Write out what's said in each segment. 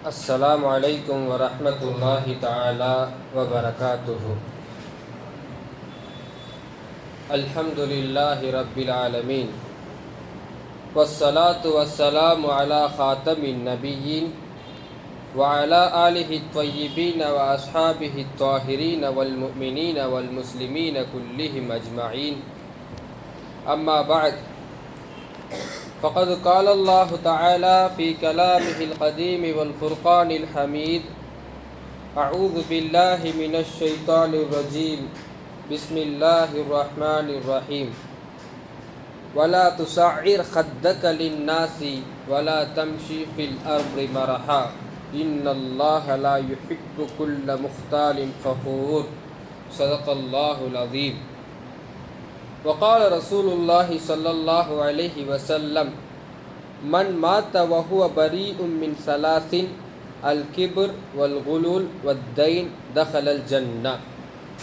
السلام عليكم ورحمة الله تعالى وبركاته. الحمد لله رب العالمين، والصلاة والسلام على خاتم النبيين وعلى آله الطيبين وأصحابه الطاهرين والمؤمنين والمسلمين كلهم أجمعين. أما بعد، فقد قال الله تعالى في كلامه القديم والفرقان الحميد: أعوذ بالله من الشيطان الرجيم، بسم الله الرحمن الرحيم. ولا تصعر خدك للناس ولا تمشي في الأرض مرحا إن الله لا يحب كل مختال فخور. صدق الله العظيم. وقال رسول الله صلى الله عليه وسلم: من مات وهو بريء من ثلاث: الكبر والغلول والدين دخل الجنة،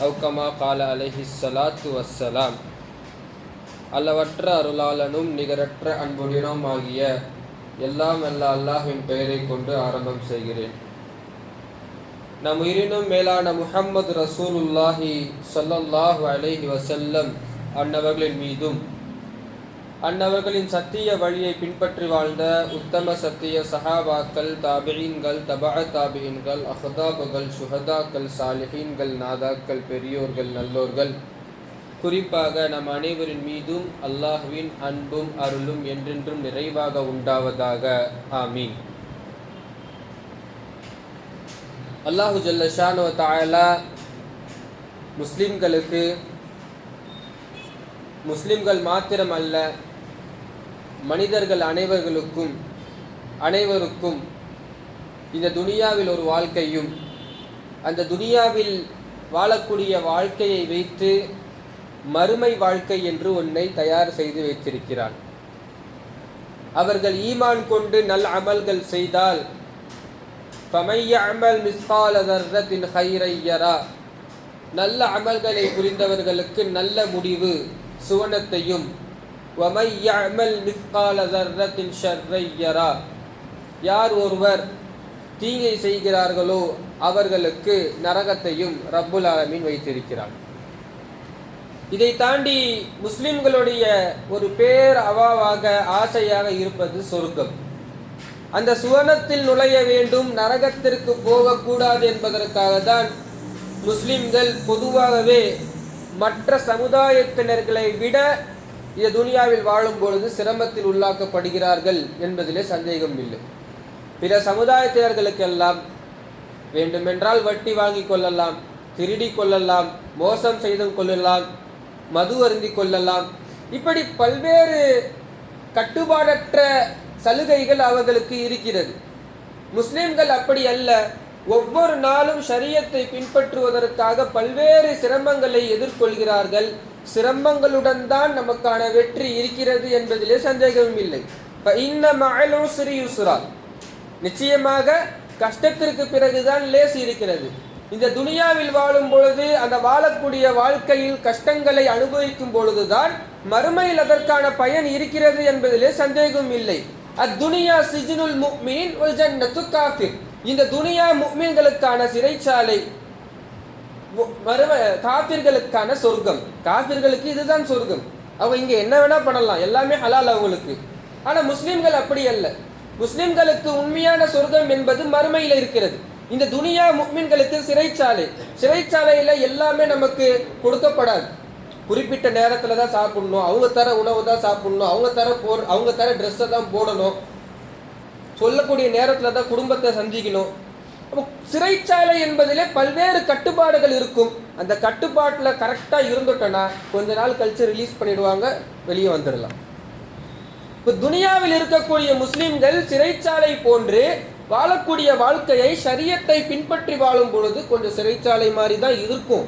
أو كما قال عليه الصلاة والسلام. அளவற்ற அருளாளனும் நிகரற்ற அன்புடனும் ஆகிய எல்லாம் அல்ல அல்லாஹ்வின் பெயரை கொண்டு ஆரம்பம் செய்கிறேன். நம் உயிரினும் மேலான முஹம்மது ரசூலுல்லாஹி ஸல்லல்லாஹு அலைஹி வஸல்லம் அன்னவர்களின் மீதும் அன்னவர்களின் சத்திய வழியை பின்பற்றி வாழ்ந்த உத்தம சத்திய சஹாபாக்கள், தாபிஈன்கள், தபஅ தாபிஈன்கள், அஹ்தாபுகள், சுஹதாக்கள், சாலிஹீன்கள், நாதாக்கள், பெரியோர்கள், நல்லோர்கள், குறிப்பாக நம் அனைவரின் மீதும் அல்லாஹ்வின் அன்பும் அருளும் என்றென்றும் நிறைவாக உண்டாவதாக. ஆமீன். அல்லாஹு ஜல்ல ஷானு வ தஆலா முஸ்லிம்கள் மாத்திரம் அல்ல, மனிதர்கள் அனைவருக்கும் இந்த துனியாவில் ஒரு வாழ்க்கையும், அந்த துனியாவில் வாழக்கூடிய வாழ்க்கையை வைத்து மறுமை வாழ்க்கை என்று ஒன்றை தயார் செய்து வைத்திருக்கிறான். அவர்கள் ஈமான் கொண்டு நல் அமல்கள் செய்தால் فَمَنْ يَعْمَلْ مِثْقَالَ ذَرَّةٍ خَيْرًا يَرَهُ, நல்ல அமல்களை புரிந்தவர்களுக்கு நல்ல முடிவு சுவனத்தையும், وَمَنْ يَعْمَلْ مِثْقَالَ ذَرَّةٍ شَرًّا يَرَهُ, யார் ஒருவர் தீங்கை செய்கிறார்களோ அவர்களுக்கு நரகத்தையும் ரப்புல் ஆலமீன் வைத்திருக்கிறார். இதை தாண்டி முஸ்லிம்களுடைய ஒரு பேர் அவாவாக ஆசையாக இருப்பது சொர்க்கம். அந்த சுவனத்தில் நுழைய வேண்டும், நரகத்திற்கு போகக்கூடாது என்பதற்காக தான் முஸ்லிம்கள் பொதுவாகவே மற்ற சமுதாயத்தினர்களை விட இந்த துனியாவில் வாழும் பொழுது சிரமத்தில் உள்ளாக்கப்படுகிறார்கள் என்பதிலே சந்தேகம் இல்லை. பிற சமுதாயத்தினர்களுக்கெல்லாம் வேண்டுமென்றால் வட்டி வாங்கி கொள்ளலாம், திருடி கொள்ளலாம், மோசம் செய்து கொள்ளலாம், மது அருந்தி கொள்ளலாம், இப்படி பல்வேறு கட்டுப்பாடற்ற சலுகைகள் அவர்களுக்கு இருக்கிறது. முஸ்லிம்கள் அப்படி அல்ல. ஒவ்வொரு நாளும் ஷரியத்தை பின்பற்றுவதற்காக பல்வேறு சிரமங்களை எதிர்கொள்கிறார்கள். சிரமங்களுடன் தான் நமக்கான வெற்றி இருக்கிறது என்பதிலே சந்தேகமும் இல்லை. நிச்சயமாக கஷ்டத்திற்கு பிறகுதான் லேசு இருக்கிறது. இந்த துனியாவில் வாழும் பொழுது, அந்த வாழக்கூடிய வாழ்க்கையில் கஷ்டங்களை அனுபவிக்கும் பொழுதுதான் மறுமையில் அதற்கான பயன் இருக்கிறது என்பதிலே சந்தேகம் இல்லை. அத்துனியா சிஜ்னுல் முஃமின் வல் ஜன்னத்து காஃபிர். இந்த துனியா முஃமின்களுக்கான சிறைச்சாலை, காஃபிர்களுக்கான சொர்க்கம். காஃபிர்களுக்கு இதுதான் சொர்க்கம். அவங்க இங்க என்ன வேணா பண்ணலாம், எல்லாமே ஹலால் அவங்களுக்கு. ஆனா முஸ்லிம்கள் அப்படி அல்ல. முஸ்லிம்களுக்கு உண்மையான சொர்க்கம் என்பது மறுமையில் இருக்கிறது. இந்த துனியா முஃமின்களுக்கு சிறைச்சாலை. சிறைச்சாலையில எல்லாமே நமக்கு கொடுக்கப்படாது. குறிப்பிட்ட நேரத்துல தான் சாப்பிடணும், அவங்க தர உணவு தான் சாப்பிடணும், அவங்க தர ட்ரெஸ்ஸை தான் போடணும், சொல்லக்கூடிய நேரத்துல தான் குடும்பத்தை சந்திக்கணும். அப்போ சிறைச்சாலை என்பதிலே பல்வேறு கட்டுப்பாடுகள் இருக்கும். அந்த கட்டுப்பாட்டுல கரெக்டா இருந்துட்டோன்னா கொஞ்ச நாள் கழிச்சு ரிலீஸ் பண்ணிடுவாங்க, வெளியே வந்துடலாம். இப்போ துனியாவில் இருக்கக்கூடிய முஸ்லிம்கள் சிறைச்சாலை போன்று வாழக்கூடிய வாழ்க்கையை ஷரியத்தை பின்பற்றி வாழும் பொழுது கொஞ்சம் சிறைச்சாலை மாதிரி தான் இருக்கும்.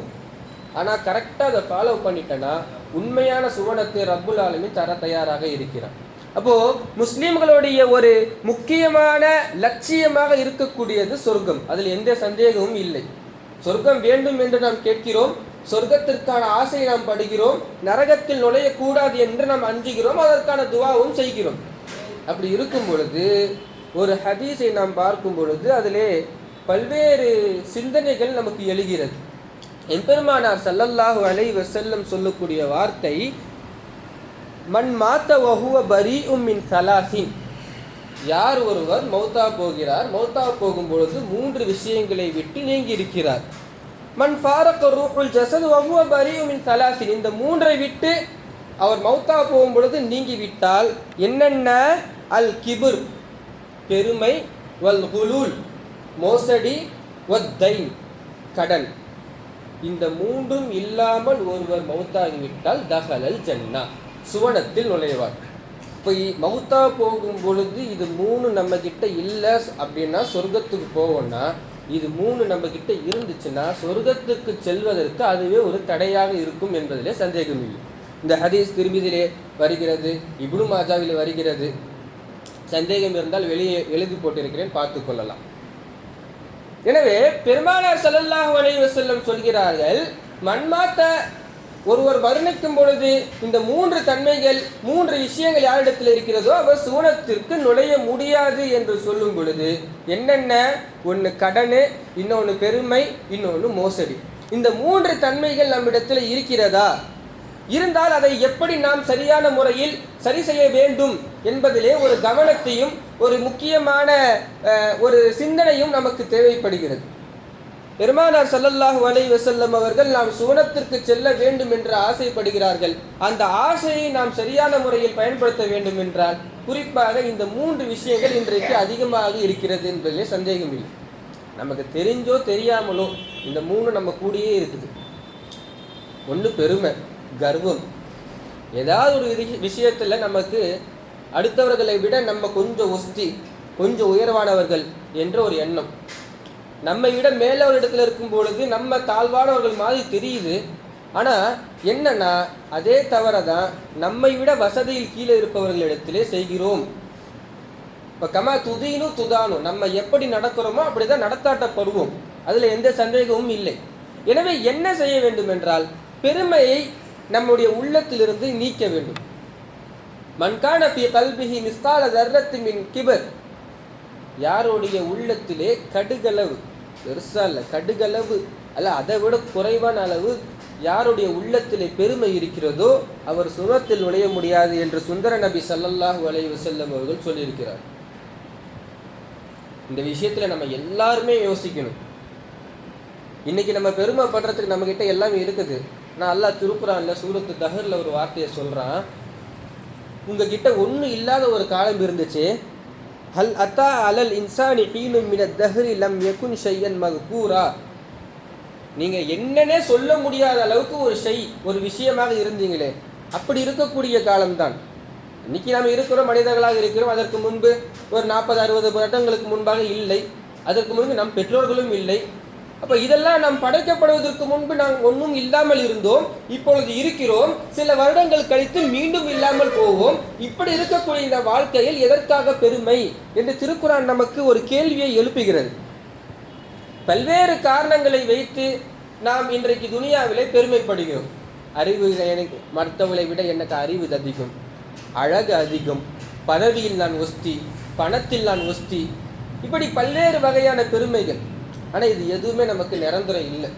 ஆனால் கரெக்டாக அதை ஃபாலோ பண்ணிட்டேன்னா உண்மையான சுவனத்தை ரப்புல் ஆலமீன் தர தயாராக இருக்கிறான். அப்போ முஸ்லிம்களுடைய ஒரு முக்கியமான லட்சியமாக இருக்கக்கூடியது சொர்க்கம். அதில் எந்த சந்தேகமும் இல்லை. சொர்க்கம் வேண்டும் என்று நாம் கேட்கிறோம், சொர்க்கத்திற்கான ஆசை நாம் படுகிறோம், நரகத்தில் நுழையக்கூடாது என்று நாம் அஞ்சுகிறோம், அதற்கான துவாவும் செய்கிறோம். அப்படி இருக்கும் பொழுது ஒரு ஹதீஸை நாம் பார்க்கும் பொழுது அதிலே பல்வேறு சிந்தனைகள் நமக்கு எழுகிறது. எம்பெருமானார் ஸல்லல்லாஹு அலைஹி வஸல்லம் சொல்லக்கூடிய வார்த்தை, மன் மாத்த வஹுவ பரீஉம் மின் ஸலாஸின், யார் ஒருவர் மௌத்தா போகிறார், மௌத்தா போகும் பொழுது 3 விஷயங்களை விட்டு நீங்கி இருக்கிறார். மன் ஃபாரக ரூஹுல் ஜஸத் வஹுவ பரீஉம் மின் ஸலாஸின், இந்த 3ஐ விட்டு அவர் மௌத்தா போகும் பொழுது நீங்கிவிட்டால் என்னென்ன? அல் கிபுர், பெருமை, வல் குலூல், மோசடி, வத்தைன், கடன். இந்த 3ம் இல்லாமல் ஒருவர் மௌத்தாகிவிட்டால் தஹலல் ஜன்னா, சுவனத்தில் நுழைவார். இப்போ மௌத்தா போகும் பொழுது இது 3 நம்ம கிட்ட இல்லை அப்படின்னா சொர்க்கத்துக்கு போவோம்னா, இது 3 நம்ம கிட்ட இருந்துச்சுன்னா சொர்க்கத்துக்கு செல்வதற்கு அதுவே ஒரு தடையாக இருக்கும் என்பதிலே சந்தேகம் இல்லை. இந்த ஹதீஸ் திருமிதிலே வருகிறது, இப்னு மாஜாவிலே வருகிறது. சந்தேகம் இருந்தால் வெளியே எழுதி போட்டிருக்கிறேன், பார்த்து கொள்ளலாம். எனவே பெருமானார் ஸல்லல்லாஹு அலைஹி வஸல்லம் சொல்கிறார்கள், மன்மாத்த, ஒருவர் மரணிக்கும் பொழுது இந்த 3 தன்மைகள் 3 விஷயங்கள் யாரிடத்தில் இருக்கிறதோ அவர் சுவனத்திற்கு நுழைய முடியாது என்று சொல்லும் பொழுது என்னென்ன? ஒன்று கடனு, இன்னொன்று பெருமை, இன்னொன்று மோசடி. இந்த 3 தன்மைகள் நம்மிடத்தில் இருக்கிறதா? இருந்தால் அதை எப்படி நாம் சரியான முறையில் சரி செய்ய வேண்டும் என்பதிலே ஒரு கவனத்தையும் ஒரு முக்கியமான ஒரு சிந்தனையும் நமக்கு தேவைப்படுகிறது. பெருமானார் ஸல்லல்லாஹு அலைஹி வஸல்லம் அவர்கள் நாம் சுவனத்திற்கு செல்ல வேண்டும் என்று ஆசைப்படுகிறார்கள். அந்த ஆசையை நாம் சரியான முறையில் பயன்படுத்த வேண்டும் என்றால் குறிப்பாக இந்த 3 விஷயங்கள் இன்றைக்கு அதிகமாக இருக்கிறது என்பதிலே சந்தேகம் இல்லை. நமக்கு தெரிஞ்சோ தெரியாமலோ இந்த 3 நம்ம கூடயே இருக்குது. ஒன்று பெருமை, கர்வம். ஏதாவது ஒரு விஷயத்தில் நமக்கு அடுத்தவர்களை விட நம்ம கொஞ்சம் ஒஸ்தி, கொஞ்சம் உயர்வானவர்கள் என்ற ஒரு எண்ணம். நம்மை விட மேலே ஒரு இடத்துல இருக்கும் பொழுது நம்ம தாழ்வானவர்கள் மாதிரி தெரியுது. ஆனால் என்னன்னா அதே தவிர தான் நம்மை விட வசதியில் கீழே இருப்பவர்களிடத்திலே செய்கிறோம். இப்போ கமா துதீனு துதானு, நம்ம எப்படி நடக்கிறோமோ அப்படி தான் நடத்தாட்டப்படுவோம். அதில் எந்த சந்தேகமும் இல்லை. எனவே என்ன செய்ய வேண்டும் என்றால் பெருமையை நம்முடைய உள்ளத்திலிருந்து நீக்க வேண்டும். மன்கான ஃபீ கல்பிஹி மிஸ்கால தர்ரத்தின் மின் கிபர், யாருடைய உள்ளத்திலே கடுகளவு, பெருசா இல்லை கடுகளவு அல்ல அதை விட குறைவான அளவு யாருடைய உள்ளத்திலே பெருமை இருக்கிறதோ அவர் சுவனத்தில் நுழைய முடியாது என்று சுந்தர நபி ஸல்லல்லாஹு அலைஹி வஸல்லம் அவர்கள் சொல்லியிருக்கிறார். இந்த விஷயத்தில் நம்ம எல்லாருமே யோசிக்கணும். இன்னைக்கு நம்ம பெருமைப்படுறதுக்கு நம்ம கிட்ட எல்லாமே இருக்குது. நான் அல்லாஹ் திருக்குர்ஆன்ல சூரத்து தஹர்ல ஒரு வார்த்தையை சொல்றான், உங்ககிட்ட ஒன்றும் இல்லாத ஒரு காலம் இருந்துச்சு. ஹல் அத்தா அலல் இன்சானி ஹீனும் மினத் தஹ்ரி லம் யகுன் ஷையன் மக்பூரா, நீங்க என்னன்னே சொல்ல முடியாத அளவுக்கு ஒரு விஷயமாக இருந்தீங்களே, அப்படி இருக்கக்கூடிய காலம்தான் இன்னைக்கு நாம் இருக்கிறோம், மனிதர்களாக இருக்கிறோம். அதற்கு முன்பு ஒரு 40-60 வருடங்களுக்கு முன்பாக இல்லை. அதற்கு முன்பு நம் பெற்றோர்களும் இல்லை. அப்போ இதெல்லாம் நாம் படைக்கப்படுவதற்கு முன்பு நாம் ஒன்றும் இல்லாமல் இருந்தோம், இப்பொழுது இருக்கிறோம். சில வருடங்கள் கழித்து மீண்டும் இல்லாமல் போவோம். இப்படி இருக்கக்கூடிய இந்த வாழ்க்கையில் எதற்காக பெருமை என்று திருக்குர்ஆன் நமக்கு ஒரு கேள்வியை எழுப்புகிறது. பல்வேறு காரணங்களை வைத்து நாம் இன்றைக்கு துனியாவிலே பெருமைப்படுகிறோம். அறிவு, எனக்கு மற்றவர்களை விட எனக்கு அறிவு அதிகம், அழகு அதிகம், பதவியில் நான் ஒஸ்தி, பணத்தில் நான் ஒஸ்தி, இப்படி பல்வேறு வகையான பெருமைகள். ஆனால் இது எதுவுமே நமக்கு நிரந்தரம் இல்லை.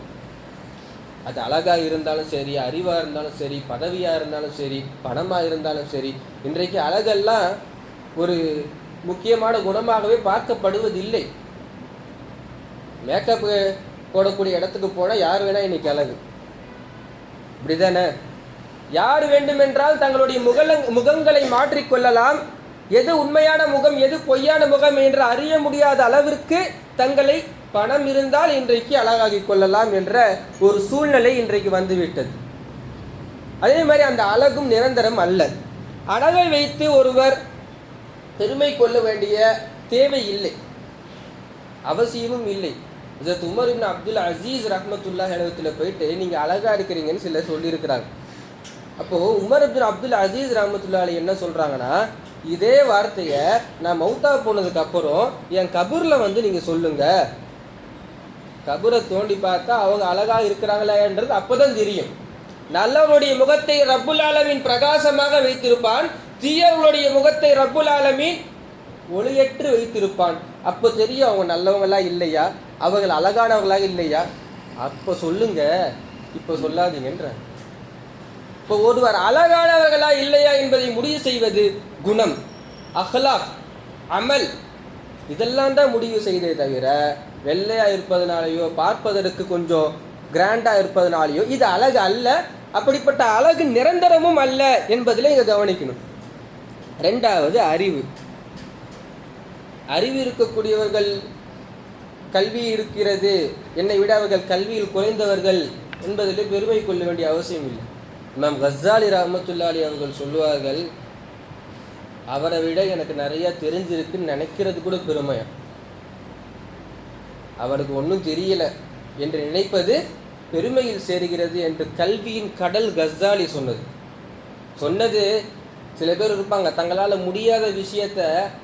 அது அழகாக இருந்தாலும் சரி, அறிவாக இருந்தாலும் சரி, பதவியாக இருந்தாலும் சரி, பணமாக இருந்தாலும் சரி. இன்றைக்கு அழகெல்லாம் ஒரு முக்கியமான குணமாகவே பார்க்கப்படுவதில்லை. மேக்கப் போடக்கூடிய இடத்துக்கு போனால் யார் வேணா இன்னைக்கு அழகு, இப்படிதானே? யார் வேண்டுமென்றால் தங்களுடைய முகங்களை மாற்றிக்கொள்ளலாம். எது உண்மையான முகம், எது பொய்யான முகம் என்று அறிய முடியாத அளவிற்கு தங்களை பணம் இருந்தால் இன்றைக்கு அழகாகி கொள்ளலாம் என்ற ஒரு சூழ்நிலை இன்றைக்கு வந்துவிட்டது. அதே மாதிரி அந்த அழகும் நிரந்தரம் அல்ல. அழகை வைத்து ஒருவர் பெருமை கொள்ள வேண்டிய தேவை இல்லை, அவசியமும் இல்லை. ஹஜ்ரத் உமர் இப்னு அப்துல் அசீஸ் ரஹ்மத்துல்லாஹி அலைஹி போயிட்டு நீங்கள் அழகாக இருக்கிறீங்கன்னு சிலர் சொல்லியிருக்கிறாங்க. அப்போது உமர் இப்னு அப்துல் அசீஸ் ரஹ்மத்துல்லாஹி அலைஹி என்ன சொல்கிறாங்கன்னா, இதே வார்த்தையை நான் மௌத்தா போனதுக்கு அப்புறம் என் கபூரில் வந்து நீங்கள் சொல்லுங்கள். கபூரை தோண்டி பார்த்தா அவங்க அழகாக இருக்கிறாங்களான்றது அப்போதான் தெரியும். நல்லவருடைய முகத்தை ரப்புல் ஆலமீன் பிரகாசமாக வைத்திருப்பான், தீயவர்களுடைய முகத்தை ரப்புல் ஆலமீன் ஒளியற்று வைத்திருப்பான். அப்போ தெரியும் அவங்க நல்லவங்களா இல்லையா, அவர்கள் அழகானவர்களாக இல்லையா. அப்போ சொல்லுங்க, இப்போ சொல்லாதீங்கன்ற. இப்போ ஒருவர் அழகானவர்களா இல்லையா என்பதை முடிவு செய்வது குணம், அஹ்லாக், அமல், இதெல்லாம் தான் முடிவு செய்தே தவிர வெள்ளையா இருப்பதனாலேயோ பார்ப்பதற்கு கொஞ்சம் கிராண்டா இருப்பதனாலேயோ இது அழகு அல்ல. அப்படிப்பட்ட அழகு நிரந்தரமும் அல்ல என்பதில் இங்க கவனிக்கணும். ரெண்டாவது அறிவு. அறிவு இருக்கக்கூடியவர்கள், கல்வி இருக்கிறது, என்னை விட அவர்கள் கல்வியில் குறைந்தவர்கள் என்பதிலே பெருமை கொள்ள வேண்டிய அவசியம் இல்லை. இமாம் கஸ்ஸாலி ரஹ்மத்துல்லாஹி அவர்கள் சொல்லுவார்கள், அவரை விட எனக்கு நிறைய தெரிஞ்சிருக்குன்னு நினைக்கிறது கூட பெருமையா. அவருக்கு ஒன்றும் தெரியல என்று நினைப்பது பெருமையில் சேருகிறது என்று கல்வியின் கடல் கஸ்ஸாலி சொன்னது. சில பேர் இருப்பாங்க, தங்களால் முடியாத விஷயத்த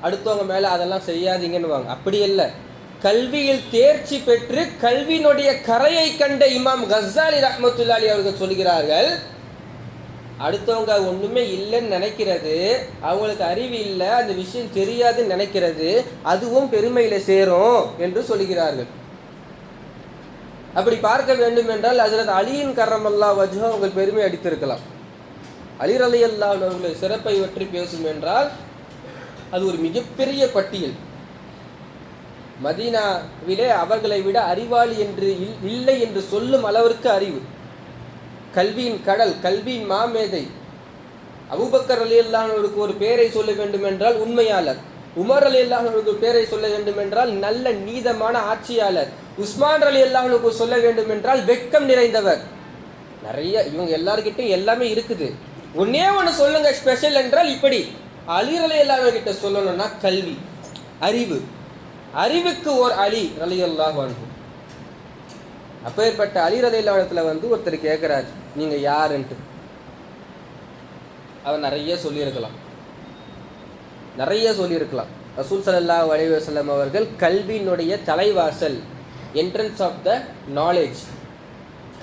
அடுத்தவங்க மேலே அதெல்லாம் செய்யாதீங்கன்னுவாங்க. அப்படி இல்லை. கல்வியில் தேர்ச்சி பெற்று கல்வியினுடைய கரையை கண்ட இமாம் கஸ்ஸாலி ரஹ்மத்துல்லாஹி அவர்கள் சொல்கிறார்கள், அடுத்தவங்க ஒன்றுமே இல்லைன்னு நினைக்கிறது, அவங்களுக்கு அறிவு இல்லை, அந்த விஷயம் தெரியாதுன்னு நினைக்கிறது, அதுவும் பெருமையில சேரும் என்று சொல்கிறார்கள். அப்படி பார்க்க வேண்டும் என்றால் ஹஜ்ரத் அலியின் கர்ரமல்லாஹு வஜ்ஹு அவர்கள் பெருமை அடித்திருக்கலாம். அலி ரலியல்லாஹு அன்ஹு அவர்கள் சிறப்பை பற்றி பேசும் என்றால் அது ஒரு மிகப்பெரிய பட்டியல். மதீனாவிலே அவர்களை விட அறிவாளி என்று இல்லை என்று சொல்லும் அளவிற்கு அறிவு, கல்வியின் கடல், கல்வியின் மாமேதை. அபூபக்கர் ரலியல்லாஹு அன்ஹுவுக்கு ஒரு பேரை சொல்ல வேண்டும் என்றால் உண்மையாளர், உமர் ரலியல்லாஹு அன்ஹுவுக்கு பேரை சொல்ல வேண்டும் என்றால் நல்ல நீதமான ஆட்சியாளர், உஸ்மான் ரலியல்லாஹு அன்ஹுவுக்கு சொல்ல வேண்டும் என்றால் வெட்கம் நிறைந்தவர். நிறைய இவங்க எல்லார்கிட்டையும் எல்லாமே இருக்குது. ஒன்னே ஒன்று சொல்லுங்க ஸ்பெஷல் என்றால் இப்படி அலி ரலியல்லாஹு அன்ஹு கிட்ட சொல்லணும்னா கல்வி, அறிவு. அறிவுக்கு ஓர் அலி ரலியல்லாஹு அன்ஹு. அப்பேற்பட்ட அலி ரலியல்லாஹு அன்ஹு ஒருத்தர் கேட்கிறார், நீங்க யாருன்ட்டு. அவர் நிறைய சொல்லியிருக்கலாம். ரசூல் ஸல்லல்லாஹு அலைஹி வஸல்லம் அவர்கள் கல்வியினுடைய தலைவாசல், என்ட்ரன்ஸ் ஆஃப் த நாலேஜ்,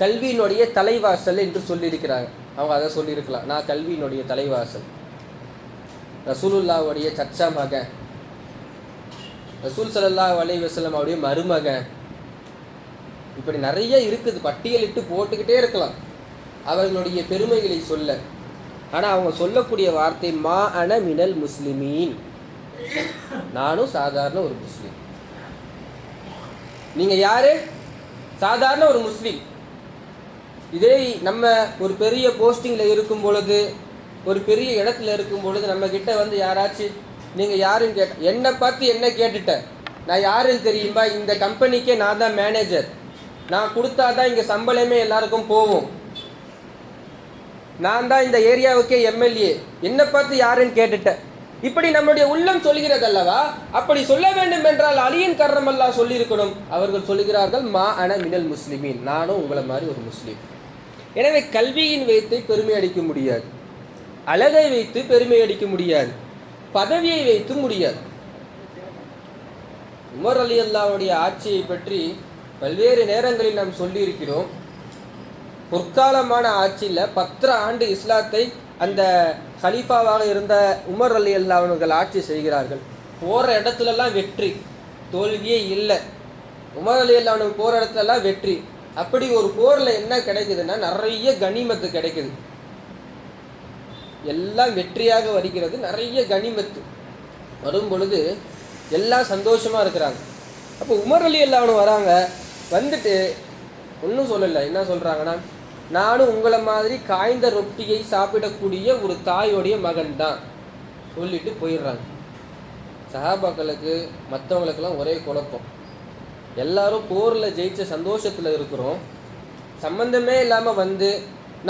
கல்வியினுடைய தலைவாசல் என்று சொல்லியிருக்கிறாங்க. அவங்க அதை சொல்லியிருக்கலாம், நான் கல்வியினுடைய தலைவாசல். ரசூலுல்லாஹுடைய சச்சா மகன், ரசூல் ஸல்லல்லாஹு அலைஹி வஸல்லம் அவருடைய மருமகன். இப்படி நிறைய இருக்குது, பட்டியலிட்டு போட்டுக்கிட்டே இருக்கலாம் அவர்களுடைய பெருமைகளை சொல்ல. ஆனால் அவங்க சொல்லக்கூடிய வார்த்தை மா அன மினல் முஸ்லிமீன், நானும் சாதாரண ஒரு முஸ்லீம். நீங்கள் யாரு? சாதாரண ஒரு முஸ்லீம். இதே நம்ம ஒரு பெரிய போஸ்டிங்கில் இருக்கும் பொழுது, ஒரு பெரிய இடத்துல இருக்கும் பொழுது நம்ம கிட்ட வந்து யாராச்சும் நீங்கள் யாருன்னு கேட்ட, என்னை பார்த்து என்ன கேட்டுட்டேன், நான் யாருன்னு தெரியுமா, இந்த கம்பெனிக்கே நான் தான் மேனேஜர், நான் கொடுத்தா தான் இங்கே சம்பளமே எல்லாருக்கும் போகும், நான் தான் இந்த ஏரியாவுக்கே எம்எல்ஏ, என்னை பார்த்து யாருன்னு கேட்டுட்டேன், இப்படி நம்முடைய உள்ளம் சொல்கிறது அல்லவா. அப்படி சொல்ல வேண்டும் என்றால் அலியின் கர்ரமல்லாஹ் சொல்லியிருக்கணும். அவர்கள் சொல்லுகிறார்கள் மா அன மினல் முஸ்லிமீன், நானும் உங்களை மாதிரி ஒரு முஸ்லீம். எனவே கல்வியின் வைத்து பெருமை அடிக்க முடியாது, அழகை வைத்து பெருமை அடிக்க முடியாது, பதவியை வைத்து முடியாது. உமர் ரலியல்லாஹுடைய ஆட்சியை பற்றி பல்வேறு நேரங்களில் நாம் சொல்லியிருக்கிறோம். பொற்காலமான ஆட்சியில் 10 ஆண்டு இஸ்லாத்தை அந்த கலீஃபாவாக இருந்த உமர் ரலியல்லாஹு அவர்கள் ஆட்சி செய்கிறார்கள். போகிற இடத்துலலாம் வெற்றி, தோல்வியே இல்லை. உமர் ரலியல்லாஹு அன்ஹு போகிற இடத்துலலாம் வெற்றி. அப்படி ஒரு போரில் என்ன கிடைக்குதுன்னா நிறைய கனிமத்து கிடைக்குது, எல்லாம் வெற்றியாக வருகிறது, நிறைய கனிமத்து வரும் பொழுது எல்லாம் சந்தோஷமாக இருக்கிறாங்க. அப்போ உமர் ரலியல்லாஹு அன்ஹு வராங்க, வந்துட்டு ஒன்றும் சொல்லலை. என்ன சொல்கிறாங்கன்னா, நானும் உங்களை மாதிரி காய்ந்த ரொட்டியை சாப்பிடக்கூடிய ஒரு தாயோடைய மகன் தான் சொல்லிட்டு போயிடுறாங்க. சஹாபாக்களுக்கு மற்றவங்களுக்கெல்லாம் ஒரே குழப்பம். எல்லாரும் போரில் ஜெயிச்ச சந்தோஷத்தில் இருக்கிறோம், சம்பந்தமே இல்லாமல் வந்து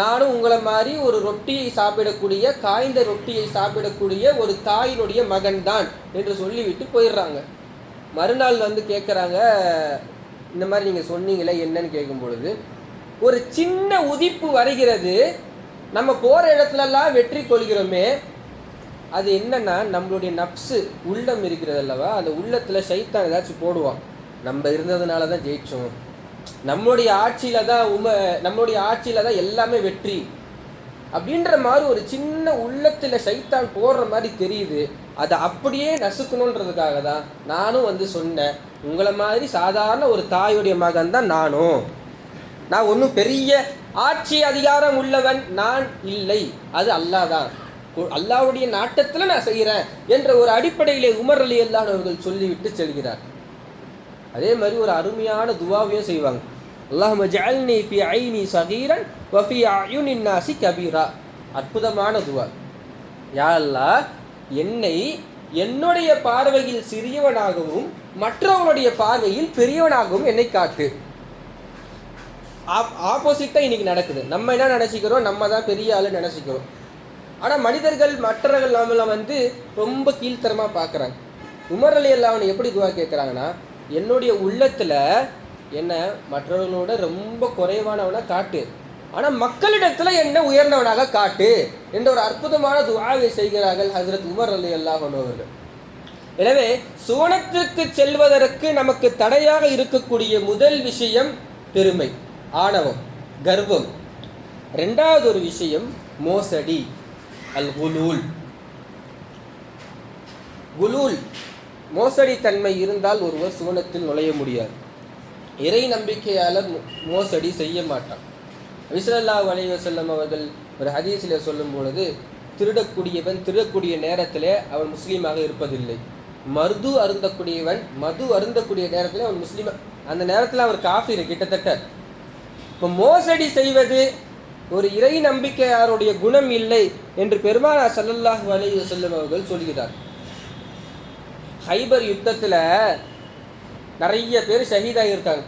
நானும் உங்களை மாதிரி ஒரு ரொட்டியை சாப்பிடக்கூடிய, காய்ந்த ரொட்டியை சாப்பிடக்கூடிய ஒரு தாயினுடைய மகன் தான் என்று சொல்லிவிட்டு போயிடுறாங்க. மறுநாள் வந்து கேட்குறாங்க, இந்த மாதிரி நீங்கள் சொன்னீங்களே என்னன்னு கேட்கும் பொழுது ஒரு சின்ன உதிப்பு வருகிறது. நம்ம போகிற இடத்துலலாம் வெற்றி கொள்கிறோமே, அது என்னன்னா நம்மளுடைய நப்சு உள்ளம் இருக்கிறது அல்லவா, அந்த உள்ளத்தில் சைத்தான் ஏதாச்சும் போடுவான், நம்ம இருந்ததுனால தான் ஜெயிச்சோம், நம்மளுடைய ஆட்சியில் தான் எல்லாமே வெற்றி அப்படின்ற மாதிரி ஒரு சின்ன உள்ளத்தில் சைத்தான் போடுற மாதிரி தெரியுது. அதை அப்படியே நசுக்கணுன்றதுக்காக தான் நானும் வந்து சொன்னேன். உங்களை மாதிரி சாதாரண ஒரு தாயுடைய மகன் தான் நானும். நான் ஒன்றும் பெரிய ஆட்சி அதிகாரம் உள்ளவன் நான் இல்லை, அது அல்லாஹ் தான், அல்லாஹ்வுடைய நாட்டத்தில் நான் செய்கிறேன் என்ற ஒரு அடிப்படையிலே உமர் ரலியல்லாஹு அவர்கள் சொல்லிவிட்டு செல்கிறார். அதே மாதிரி ஒரு அருமையான துவாவையும் செய்வாங்க. அல்லாஹும்ம ஜஅல்னி ஃபி ஐனி ஸகீரன் வ ஃபி அயுனின் நாஸி கபீரா. அற்புதமான துவா. யா அல்லாஹ், என்னை என்னுடைய பார்வையில் சிறியவனாகவும் மற்றவனுடைய பார்வையில் பெரியவனாகவும் என்னை காட்டு. ஆப்போசிட்டாக இன்னைக்கு நடக்குது. நம்ம என்ன நினச்சிக்கிறோம், நம்ம தான் பெரிய ஆளு நினச்சிக்கிறோம். ஆனால் மனிதர்கள் மற்றவர்கள் நம்மளை வந்து ரொம்ப கீழ்த்தரமாக பார்க்குறாங்க. உமர் ரலியல்லாஹு அன்ஹு எப்படி துவா கேட்குறாங்கன்னா, என்னுடைய உள்ளத்தில் என்ன மற்றவர்களோட ரொம்ப குறைவானவனாக காட்டு, ஆனால் மக்களிடத்தில் என்ன உயர்ந்தவனாக காட்டு என்ற ஒரு அற்புதமான துஆவை செய்கிறார்கள் ஹஜ்ரத் உமர் ரலியல்லாஹு அன்ஹு அவர்கள். எனவே சுவனத்திற்கு செல்வதற்கு நமக்கு தடையாக இருக்கக்கூடிய முதல் விஷயம் பெருமை, ஆணவம், கர்வம். ரெண்டாவது ஒரு விஷயம் மோசடி, அல் குலூல். குலூல், மோசடி தன்மை இருந்தால் ஒருவர் சுவனத்தில் நுழைய முடியாது. இறை நம்பிக்கையாளர் மோசடி செய்ய மாட்டான். நபி ஸல்லல்லாஹு அலைஹி வஸல்லம் அவர்கள் ஒரு ஹதீஸில் சொல்லும் பொழுது, திருடக்கூடியவன் திருடக்கூடிய நேரத்திலே அவன் முஸ்லீமாக இருப்பதில்லை. மது அருந்தக்கூடியவன் மது அருந்தக்கூடிய நேரத்தில் அவன் முஸ்லீம், அந்த நேரத்தில் அவர் காஃபிர் கிட்டத்தட்ட. இப்போ மோசடி செய்வது ஒரு இறை நம்பிக்கையாருடைய குணம் இல்லை என்று பெருமானார் ஸல்லல்லாஹு அலைஹி வஸல்லம் அவர்கள் சொல்கிறார். ஹைபர் யுத்தத்தில் நிறைய பேர் ஷஹீதாக இருக்காங்க.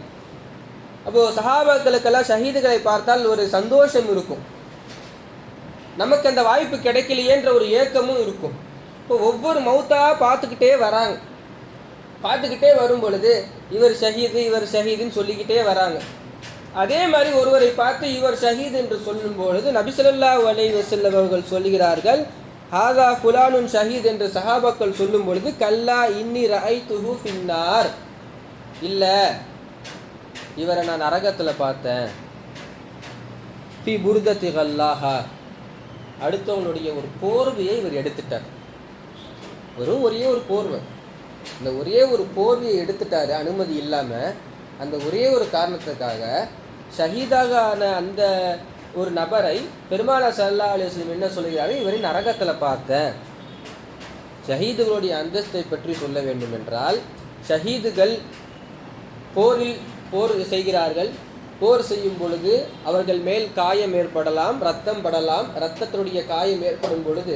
அப்போது சஹாபாக்களுக்கெல்லாம் ஷஹீதுகளை பார்த்தால் ஒரு சந்தோஷம் இருக்கும், நமக்கு அந்த வாய்ப்பு கிடைக்கலையேன்ற ஒரு ஏக்கமும் இருக்கும். இப்போ ஒவ்வொரு மௌத்தாக பார்த்துக்கிட்டே வராங்க. பார்த்துக்கிட்டே வரும் பொழுது இவர் ஷஹீது இவர் ஷஹீதுன்னு சொல்லிக்கிட்டே வராங்க. அதே மாதிரி ஒருவரை பார்த்து இவர் ஷஹீத் என்று சொல்லும் பொழுது நபி ஸல்லல்லாஹு அலைஹி வஸல்லம் அவர்கள் சொல்கிறார்கள், ஹாதா ஃபுலானுன் ஷஹீத் என்று சஹாபாக்கள் சொல்லும் பொழுது, கல்லா இன்னி ரஐதுஹு ஃபின்னார், இல்லை இவரை நான் நரகத்தில் பார்த்தேன். ஃபி புர்தத்தி கல்லாஹா, அடுத்தவங்களுடைய ஒரு போர்வையை இவர் எடுத்துட்டார். ஒரே ஒரு போர்வை, இந்த ஒரே ஒரு போர்வையை எடுத்துட்டாரு அனுமதி இல்லாமல். அந்த ஒரே ஒரு காரணத்துக்காக ஷஹீதாக ஆன அந்த ஒரு நபரை பெருமானார் ஸல்லல்லாஹு அலைஹி வஸல்லம் என்ன சொல்கிறாரு, இவரை நரகத்தில் பார்த்தேன். ஷஹீதுகளுடைய அந்தஸ்தை பற்றி சொல்ல வேண்டும் என்றால், ஷஹீதுகள் போர் செய்கிறார்கள். போர் செய்யும் பொழுது அவர்கள் மேல் காயம் ஏற்படலாம், ரத்தம் படலாம். இரத்தத்தினுடைய காயம் ஏற்படும் பொழுது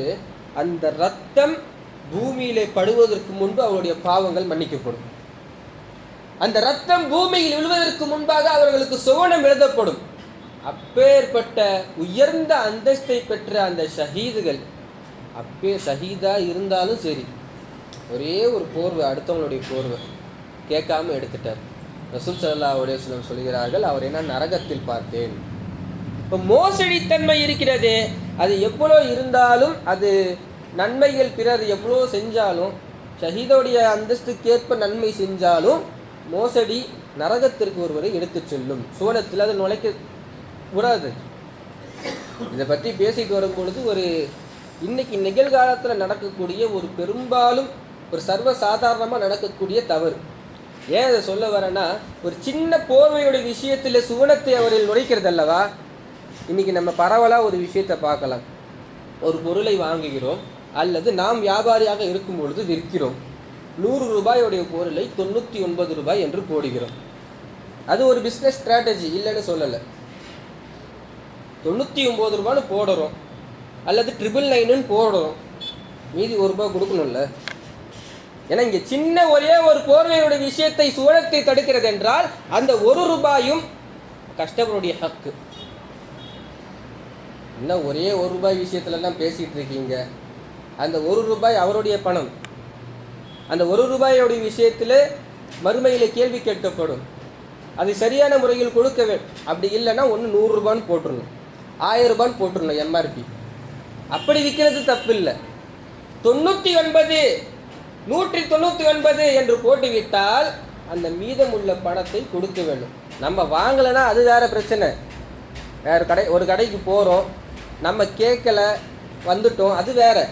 அந்த இரத்தம் பூமியிலே படுவதற்கு முன்பு அவருடைய பாவங்கள் மன்னிக்கப்படும். அந்த இரத்தம் பூமியில் விழுவதற்கு முன்பாக அவர்களுக்கு சுவனம் எழுதப்படும். அப்பேற்பட்ட உயர்ந்த அந்தஸ்தை பெற்ற அந்த ஷஹீதுகள் ஷஹீதா இருந்தாலும் சரி, ஒரே ஒரு போர்வை, அடுத்தவங்களுடைய போர்வை கேட்காம எடுத்துட்டார். ரசூல் ஸல்லல்லாஹு அலைஹி வஸல்லம் சொல்கிறார்கள், அவர் என்ன நரகத்தில் பார்த்தேன். இப்போ மோசடித்தன்மை இருக்கிறது, அது எவ்வளோ இருந்தாலும், அது நன்மைகள் பிறர் எவ்வளோ செஞ்சாலும், ஷஹீதோடைய அந்தஸ்துக்கேற்ப நன்மை செஞ்சாலும் மோசடி நரகத்திற்கு ஒருவரை எடுத்து செல்லும், சுவனத்தில் அது நுழைக்க விடாது. இதை பற்றி பேசிட்டு வரும் பொழுது ஒரு இன்னைக்கு நிகழ்காலத்தில் நடக்கக்கூடிய ஒரு பெரும்பாலும் ஒரு சர்வசாதாரணமாக நடக்கக்கூடிய தவறு. ஏன் அதை சொல்ல வரேன்னா, ஒரு சின்ன போர்வையுடைய விஷயத்தில் சுவனத்தை அவர்கள் நுழைக்கிறது அல்லவா. இன்னைக்கு நம்ம பரவலாக ஒரு விஷயத்தை பார்க்கலாம். ஒரு பொருளை வாங்குகிறோம் அல்லது நாம் வியாபாரியாக இருக்கும் பொழுது விற்கிறோம். 100 ரூபாயுடைய பொருளை 99 ரூபாய் என்று போடுகிறோம். அது ஒரு பிஸ்னஸ் ஸ்ட்ராட்டஜி, இல்லைன்னு சொல்லலை. 99 ரூபான்னு போடுறோம் அல்லது 999ன்னு போடுறோம், மீதி 1 ரூபாய் கொடுக்கணும்ல. ஏன்னா இங்கே சின்ன ஒரே ஒரு போர்வையுடைய விஷயத்தை சுவனத்தை தடுக்கிறது என்றால் அந்த 1 ரூபாயும் கஷ்டப்பனுடைய ஹக்கு. இன்னும் ஒரே 1 ரூபாய் விஷயத்துலலாம் பேசிகிட்டு இருக்கீங்க. அந்த 1 ரூபாய் அவருடைய பணம். அந்த 1 ரூபாயோடைய விஷயத்தில் மறுமையில் கேள்வி கேட்கப்படும். அது சரியான முறையில் கொடுக்க வேண்டும். அப்படி இல்லைன்னா ஒன்று 100 ரூபான்னு போட்டுருணும், 1000 ரூபான்னு போட்டுருணும் எம்ஆர்பி. அப்படி விற்கிறது தப்பு இல்லை. 99 199 என்று போட்டுவிட்டால் அந்த மீதம் உள்ள பணத்தை கொடுக்க வேண்டும். நம்ம வாங்கலைன்னா அது வேறு பிரச்சனை. வேறு ஒரு கடைக்கு போகிறோம், நம்ம கேட்கலை வந்துட்டோம், அது வேறு.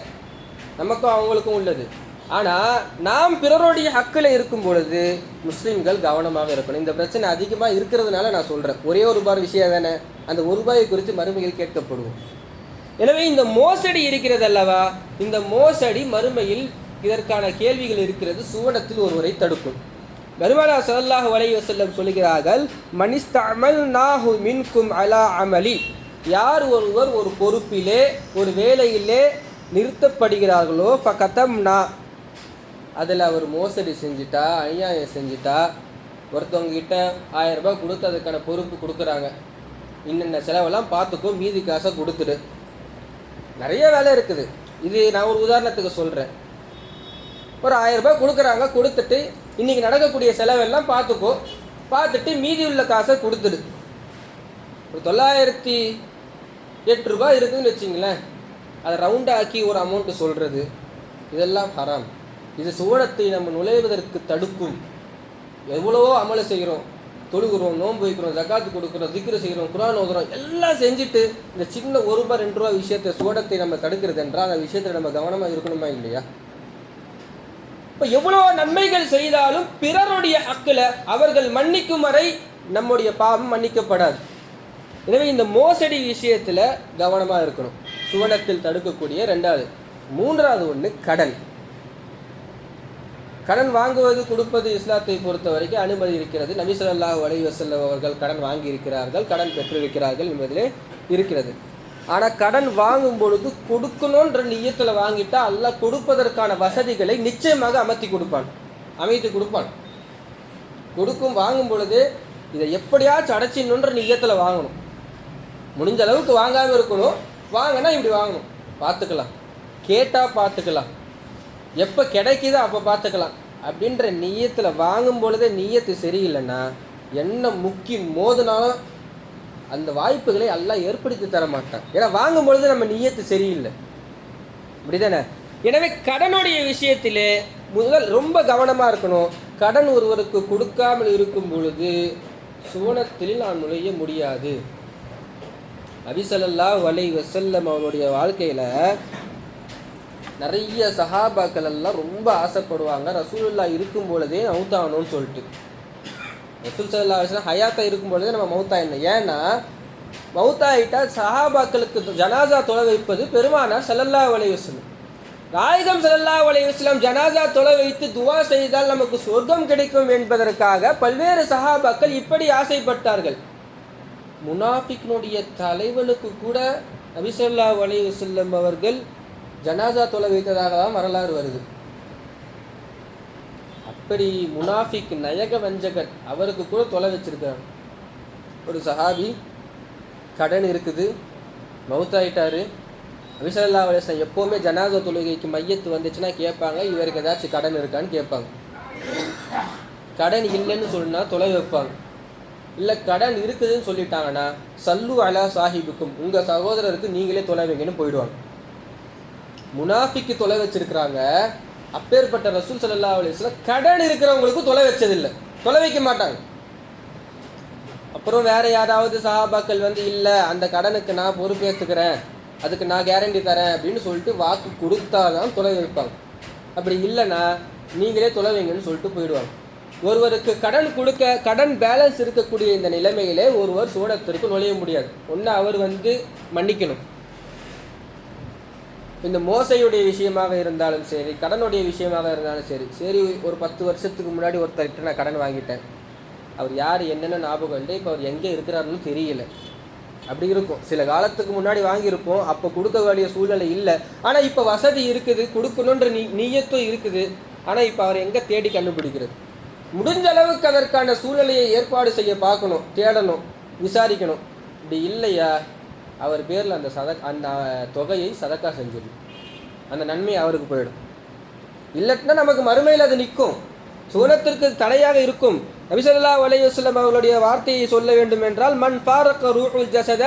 நமக்கும் அவங்களுக்கும் உள்ளது. ஆனால் நாம் பிறருடைய ஹக்கில் இருக்கும் பொழுது முஸ்லீம்கள் கவனமாக இருக்கணும். இந்த பிரச்சனை அதிகமாக இருக்கிறதுனால நான் சொல்கிறேன். ஒரே ஒரு ரூபாய் விஷயம் தானே, அந்த ஒரு ரூபாயை குறித்து மறுமையில் கேட்கப்படுவோம். எனவே இந்த மோசடி இருக்கிறது அல்லவா, இந்த மோசடி மறுமையில் இதற்கான கேள்விகள் இருக்கிறது, சுவனத்தில் ஒருவரை தடுக்கும். பெருமானார் ஸல்லல்லாஹு அலைஹி வஸல்லம் சொல்கிறார்கள், மனிஸ்தஅமல்நாஹு மின்கும் அலா அமலி, யார் ஒருவர் ஒரு பொறுப்பிலே ஒரு வேலையிலே நிறுத்தப்படுகிறார்களோ ஃபகதம்னா, அதில் அவர் மோசடி செஞ்சுட்டா, அநியாயம் செஞ்சுட்டா, ஒருத்தவங்க கிட்ட 1000 ரூபாய் கொடுத்து அதுக்கான பொறுப்பு கொடுக்குறாங்க, இன்னென்ன செலவெல்லாம் பார்த்துக்கோ, மீதி காசை கொடுத்துடு. நிறைய வேலை இருக்குது. இது நான் ஒரு உதாரணத்துக்கு சொல்கிறேன். ஒரு 1000 ரூபாய் கொடுக்குறாங்க, கொடுத்துட்டு இன்றைக்கி நடக்கக்கூடிய செலவெல்லாம் பார்த்துக்கோ, பார்த்துட்டு மீதி உள்ள காசை கொடுத்துடு. ஒரு 908 ரூபாய் இருக்குதுன்னு வச்சிங்களேன், அதை ரவுண்டாக்கி ஒரு அமௌண்ட்டு சொல்கிறது, இதெல்லாம் ஹராம். இது சுவனத்தை நம்ம நுழைவதற்கு தடுக்கும். எவ்வளவோ அமலை செய்கிறோம், தொழுகிறோம், நோன்பு வைக்கிறோம், ஜகாத்து கொடுக்குறோம், திக்ரு செய்கிறோம், குர்ஆன் ஓதுறோம், எல்லாம் செஞ்சுட்டு இந்த சின்ன 1 ரூபாய் 2 ரூபா விஷயத்தை சுவனத்தை நம்ம தடுக்கிறது என்றால் அந்த விஷயத்தில் நம்ம கவனமாக இருக்கணுமா இல்லையா? இப்போ எவ்வளோ நன்மைகள் செய்தாலும் பிறருடைய ஹக்கில் அவர்கள் மன்னிக்கும் வரை நம்முடைய பாவம் மன்னிக்கப்படாது. எனவே இந்த மோசடி விஷயத்தில் கவனமாக இருக்கணும், சுவனத்தில் தடுக்கக்கூடிய 2வது. 3வது ஒன்று கடன். கடன் வாங்குவது கொடுப்பது இஸ்லாத்தை பொறுத்த வரைக்கும் அனுமதி இருக்கிறது. நபி ஸல்லல்லாஹு அலைஹி வஸல்லம் அவர்கள் கடன் வாங்கி இருக்கிறார்கள், கடன் பெற்றிருக்கிறார்கள் என்பதிலே இருக்கிறது. ஆனால் கடன் வாங்கும் பொழுது கொடுக்கணுன்ற நியத்தில் வாங்கிட்டா அல்லாஹ் கொடுப்பதற்கான வசதிகளை நிச்சயமாக அமைத்து கொடுப்பான். வாங்கும் பொழுது இதை எப்படியாச்சும் அடைச்சிடணுன்ற நியத்தில் வாங்கணும். முடிஞ்ச அளவுக்கு வாங்காமல் இருக்கணும். வாங்கினா இப்படி வாங்கணும், பார்த்துக்கலாம், கேட்டால் பார்த்துக்கலாம், எப்போ கிடைக்குதோ அப்போ பார்த்துக்கலாம் அப்படின்ற நியத்தில் வாங்கும் பொழுதே நியத்து சரியில்லைன்னா என்ன முக்கி மோதினாலும் அந்த வாய்ப்புகளை எல்லாம் ஏற்படுத்தி தர மாட்டான். ஏன்னா வாங்கும் பொழுது நம்ம நியத்து சரியில்லை, இப்படிதானே? எனவே கடனுடைய விஷயத்திலே முதல் ரொம்ப கவனமாக இருக்கணும். கடன் ஒருவருக்கு கொடுக்காமல் இருக்கும் பொழுது சுவனத்தில் நான் நுழைய முடியாது. நபி ஸல்லல்லாஹு அலைஹி வஸல்லம் அவருடைய வாழ்க்கையில் நிறைய சஹாபாக்கள் எல்லாம் ரொம்ப ஆசைப்படுவாங்க ரசூலுல்லாஹ் இருக்கும் பொழுதே மௌத்தாகணும்னு சொல்லிட்டு. ரசூல் ஸல்லல்லாஹு அலைஹி வஸல்லம் ஹயாத்தா இருக்கும் பொழுதே நம்ம மௌத்தாயிடணும். ஏன்னா மௌத்தாயிட்டா சஹாபாக்களுக்கு ஜனாசா தொலை வைப்பது பெருமானார் ஸல்லல்லாஹு அலைஹி வஸல்லம். நாயகம் ஸல்லல்லாஹு அலைஹி வஸல்லம் ஜனாசா தொலை வைத்து துவா செய்தால் நமக்கு சொர்க்கம் கிடைக்கும் என்பதற்காக பல்வேறு சஹாபாக்கள் இப்படி ஆசைப்பட்டார்கள். முனாஃபிக்னுடைய தலைவனுக்கு கூட நபி ஸல்லல்லாஹு அலைஹி வஸல்லம் அவர்கள் ஜனாசா தொலை வைத்ததாக தான் வரலாறு வருது. அப்படி முனாஃபிக் நயக வஞ்சகர் அவருக்கு கூட தொலை வச்சிருக்காங்க. ஒரு சஹாபி கடன் இருக்குது, மௌத்தாயிட்டாரு. நபி ஸல்லல்லாஹு அலைஹி வஸல்லம் எப்போவுமே ஜனாசா தொழுகைக்கு மையத்து வந்துச்சுன்னா கேட்பாங்க, இவருக்கு ஏதாச்சும் கடன் இருக்கான்னு கேட்பாங்க. கடன் இல்லைன்னு சொன்னா தொலை வைப்பாங்க. இல்லை கடன் இருக்குதுன்னு சொல்லிட்டாங்கன்னா சல்லு அலா சாஹிபுக்கும், உங்கள் சகோதரருக்கு நீங்களே தொலை வைங்கன்னு போயிடுவாங்க. முனாஃபிக்கு தொலை வச்சிருக்கிறாங்க. அப்பேற்பட்ட ரசூல் ஸல்லல்லாஹு அலைஹி வஸல்லம் கடன் இருக்கிறவங்களுக்கு தொலை வச்சதில்லை, தொலை வைக்க மாட்டாங்க. அப்புறம் வேற யாராவது சஹாபாக்கள் இல்லை அந்த கடனுக்கு நான் பொறுப்பேற்றுக்கிறேன், அதுக்கு நான் கேரண்டி தரேன் அப்படின்னு சொல்லிட்டு வாக்கு கொடுத்தாதான் தொலை வைப்பாங்க. அப்படி இல்லைன்னா நீங்களே தொலை வைங்கன்னு சொல்லிட்டு போயிடுவாங்க. ஒருவருக்கு கடன் கொடுக்க கடன் பேலன்ஸ் இருக்கக்கூடிய இந்த நிலைமையிலே ஒருவர் சுவனத்திற்கு நுழைய முடியாது. ஒன்று அவர் மன்னிக்கணும். இந்த மோசையுடைய விஷயமாக இருந்தாலும் சரி, கடனுடைய விஷயமாக இருந்தாலும் சரி, ஒரு 10 வருஷத்துக்கு முன்னாடி ஒருத்தர்கிட்ட நான் கடன் வாங்கிட்டேன், அவர் யார் என்னென்ன ஞாபகம் இல்லை, இப்போ அவர் எங்கே இருக்கிறாருன்னு தெரியல, அப்படி இருக்கும். சில காலத்துக்கு முன்னாடி வாங்கியிருப்போம், அப்போ கொடுக்க வேண்டிய சூழ்நிலை இல்லை, ஆனால் இப்போ வசதி இருக்குது, கொடுக்கணுன்ற நீயத்தும் இருக்குது. ஆனால் இப்போ அவர் எங்கே தேடி கண்டுபிடிக்கிறது? முடிஞ்ச அளவுக்கு அதற்கான சூழ்நிலையை ஏற்பாடு செய்ய பார்க்கணும், தேடணும், விசாரிக்கணும். இப்படி இல்லையா அவர் பேரில் அந்த தொகையை சதக்கா செஞ்சிடும், அந்த நன்மை அவருக்கு போயிடும். இல்லைன்னா நமக்கு மறுமையில் அது நிற்கும், சுவனத்திற்கு தடையாக இருக்கும். நபி ஸல்லல்லாஹு அலைஹி வஸல்லம் அவர்களுடைய வார்த்தையை சொல்ல வேண்டும் என்றால், மன் ஃபாரக ரூஹுல் ஜஸத,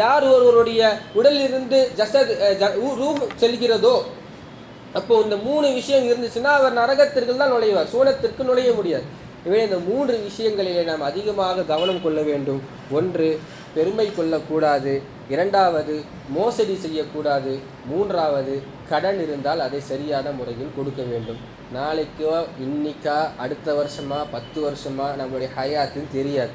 யார் ஒருவருடைய உடலிலிருந்து ரூஹ் செல்கிறதோ, அப்போ இந்த 3 விஷயம் இருந்துச்சுன்னா அவர் நரகத்திற்கு தான் நுழைவார், சுவனத்திற்கு நுழைய முடியாது. எனவே இந்த 3 விஷயங்களிலே நாம் அதிகமாக கவனம் கொள்ள வேண்டும். 1, பெருமை கொள்ளக்கூடாது. இரண்டாவது மோசடி செய்யக்கூடாது. மூன்றாவது கடன் இருந்தால் அதை சரியான முறையில் கொடுக்க வேண்டும். நாளைக்கோ இன்னைக்கா அடுத்த வருஷமா 10 வருஷமா நம்மளுடைய ஹயாத்துன்னு தெரியாது.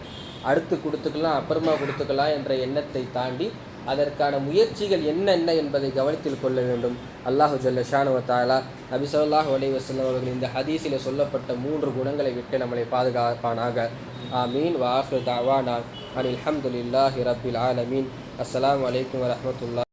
அடுத்து கொடுத்துக்கலாம் அப்புறமா கொடுத்துக்கலாம் என்ற எண்ணத்தை தாண்டி அதற்கான முயற்சிகள் என்னென்ன என்பதை கவனத்தில் கொள்ள வேண்டும். அல்லாஹு ஜல்ல ஷானு வ தஆலா நபி ஸல்லல்லாஹு அலைஹி வஸல்லம் அவர்கள் இந்த ஹதீஸில் சொல்லப்பட்ட 3 குணங்களை விட்டு நம்மளை பாதுகாப்பானாக. ஆமீன். வ ஆஃபிரு தஅவானா அனில் ஹம்துலில்லாஹி ரப்பில் ஆலமீன். அஸ்ஸலாமு அலைக்கும் வரஹ்மத்துல்லாஹி.